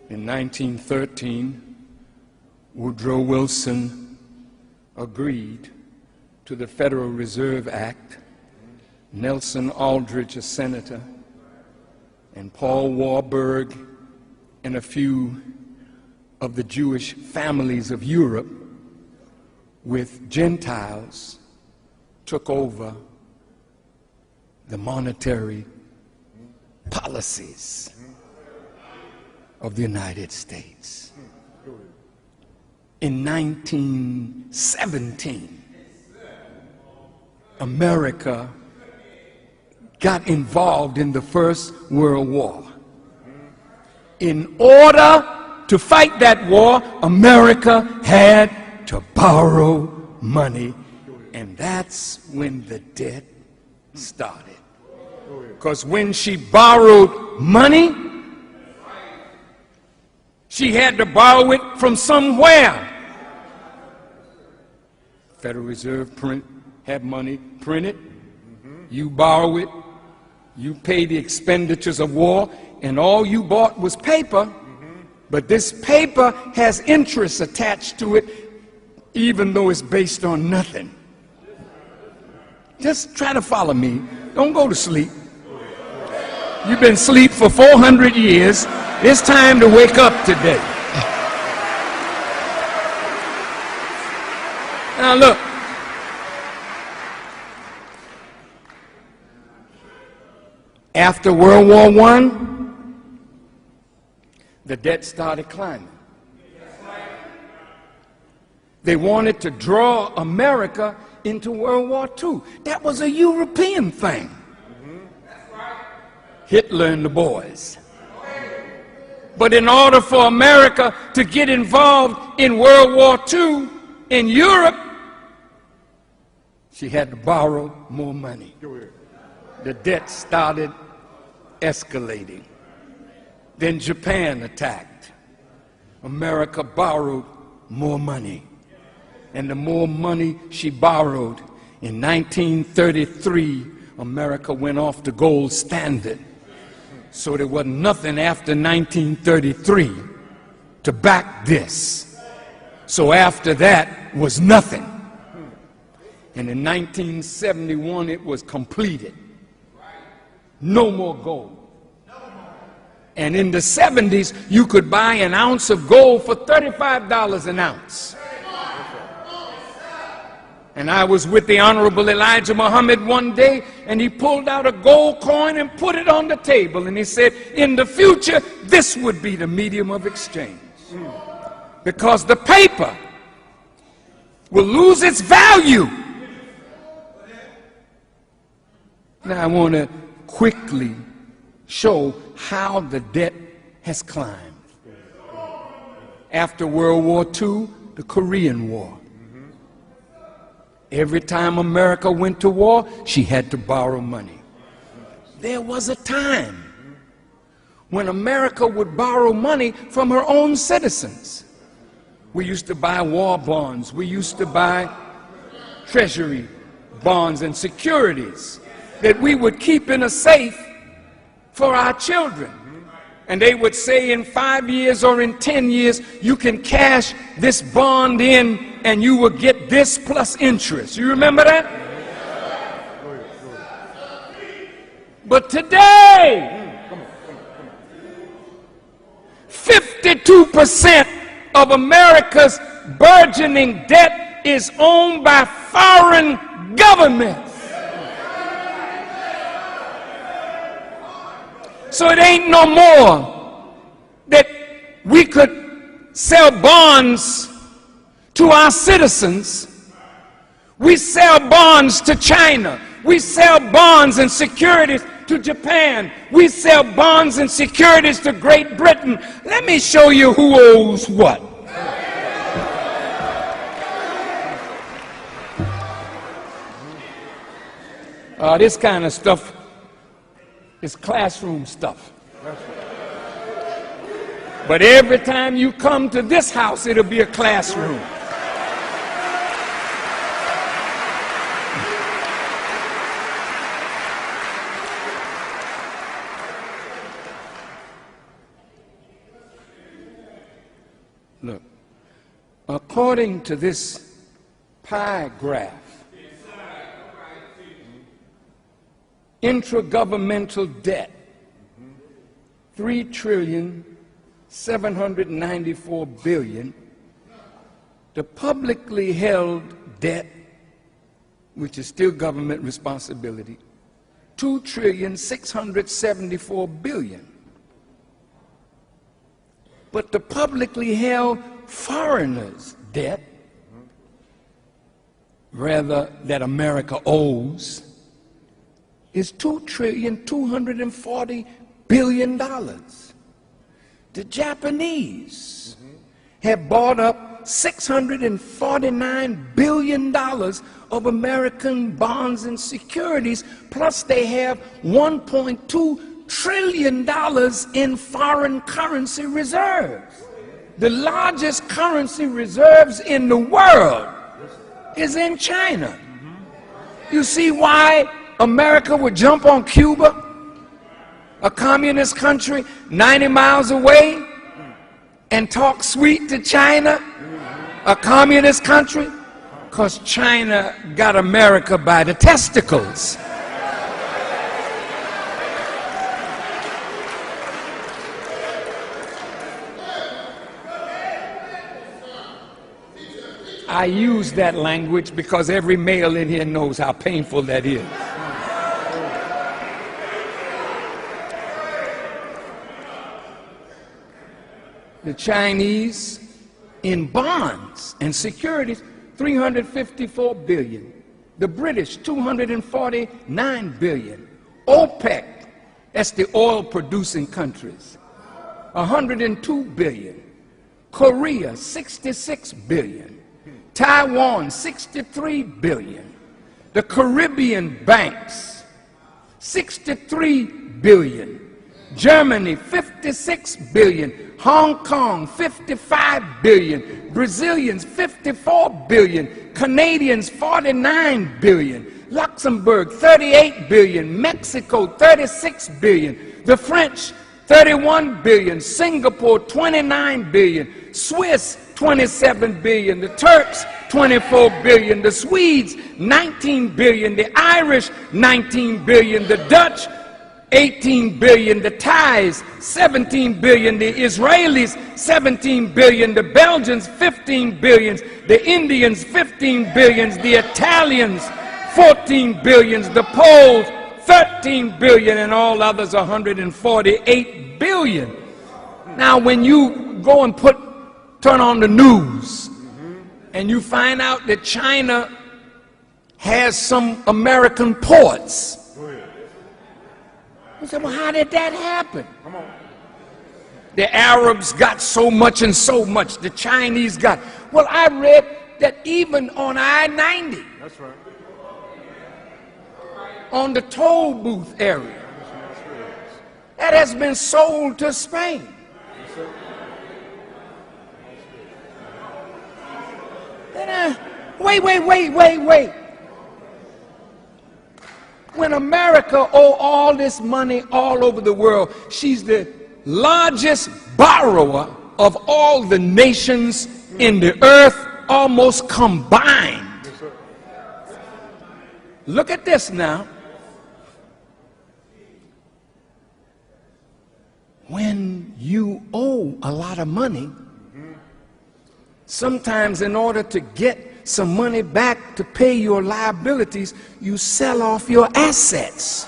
In 1913, Woodrow Wilson agreed to the Federal Reserve Act. Nelson Aldrich, a senator, and Paul Warburg and a few of the Jewish families of Europe with Gentiles took over the monetary policies of the United States. In 1917, America got involved in the First World War. In order to fight that war, America had to borrow money, and that's when the debt started. Because when she borrowed money, she had to borrow it from somewhere. Federal Reserve had money printed, you borrow it, you pay the expenditures of war, and all you bought was paper, but this paper has interest attached to it, even though it's based on nothing. Just try to follow me. Don't go to sleep. You've been asleep for 400 years. It's time to wake up today. Now look. After World War I, the debt started climbing. They wanted to draw America into World War II. That was a European thing. Hitler and the boys. But in order for America to get involved in World War II in Europe, she had to borrow more money. The debt started escalating. Then Japan attacked. America borrowed more money. And the more money she borrowed, in 1933, America went off the gold standard. So there was nothing after 1933 to back this. So after that was nothing. And in 1971 it was completed. No more gold. And in the 70s you could buy an ounce of gold for $35 an ounce. And I was with the Honorable Elijah Muhammad one day, and he pulled out a gold coin and put it on the table, and he said, in the future, this would be the medium of exchange. Because the paper will lose its value. Now I want to quickly show how the debt has climbed. After World War II, the Korean War. Every time America went to war, she had to borrow money. There was a time when America would borrow money from her own citizens. We used to buy war bonds. We used to buy treasury bonds and securities that we would keep in a safe for our children. And they would say in 5 years or in 10 years, you can cash this bond in and you will get this plus interest. You remember that? But today, 52% of America's burgeoning debt is owned by foreign governments. So it ain't no more that we could sell bonds to our citizens. We sell bonds to China. We sell bonds and securities to Japan. We sell bonds and securities to Great Britain. Let me show you who owes what. This kind of stuff is classroom stuff. But every time you come to this house, it'll be a classroom. Look, according to this pie graph, intragovernmental debt, $3,794,000,000,000. The publicly held debt, which is still government responsibility, $2,674,000,000,000. But the publicly held foreigners' debt, rather that America owes, is $2,240,000,000,000. The Japanese have bought up $649 billion of American bonds and securities, plus they have $1.2 trillion in foreign currency reserves. The largest currency reserves in the world is in China. You see why America would jump on Cuba, a communist country 90 miles away, and talk sweet to China, a communist country? Because China got America by the testicles. I use that language because every male in here knows how painful that is. The Chinese in bonds and securities, $354 billion. The British, $249 billion. OPEC, that's the oil producing countries, $102 billion. Korea, $66 billion. Taiwan, $63 billion. The Caribbean banks, $63 billion. Germany, $56 billion. Hong Kong, $55 billion. Brazilians, $54 billion. Canadians, $49 billion. Luxembourg, $38 billion. Mexico, $36 billion. The French, $31 billion. Singapore, $29 billion. Swiss, $27 billion. The Turks, $24 billion. The Swedes, $19 billion. The Irish, $19 billion. The Dutch, $18 billion. The Thais, $17 billion. The Israelis, $17 billion. The Belgians, $15 billion. The Indians, $15 billion. The Italians, $14 billion. The Poles, $13 billion. And all others, $148 billion. Now, when you go and turn on the news and you find out that China has some American ports, you say, well, how did that happen? Come on. The Arabs got so much and so much. The Chinese got. Well, I read that even on I-90, that's right, on the toll booth area, that has been sold to Spain. Wait. When America owes all this money all over the world, she's the largest borrower of all the nations in the earth almost combined. Look at this now. When you owe a lot of money, sometimes in order to get some money back to pay your liabilities, you sell off your assets.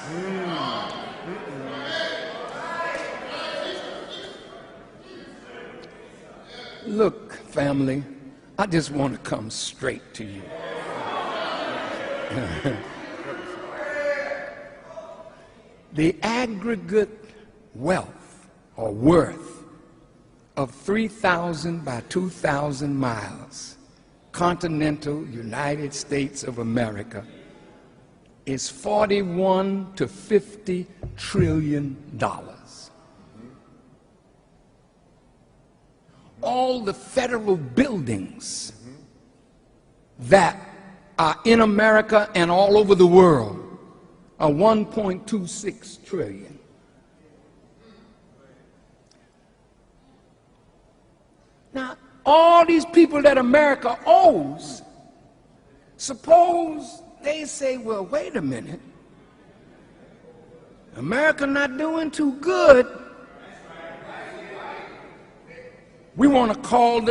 Look, family, I just want to come straight to you. The aggregate wealth or worth of 3,000 by 2,000 miles continental United States of America is $41 to $50 trillion. All the federal buildings that are in America and all over the world are $1.26 trillion. Now, all these people that America owes, suppose they say, well, wait a minute, America not doing too good. We want to call the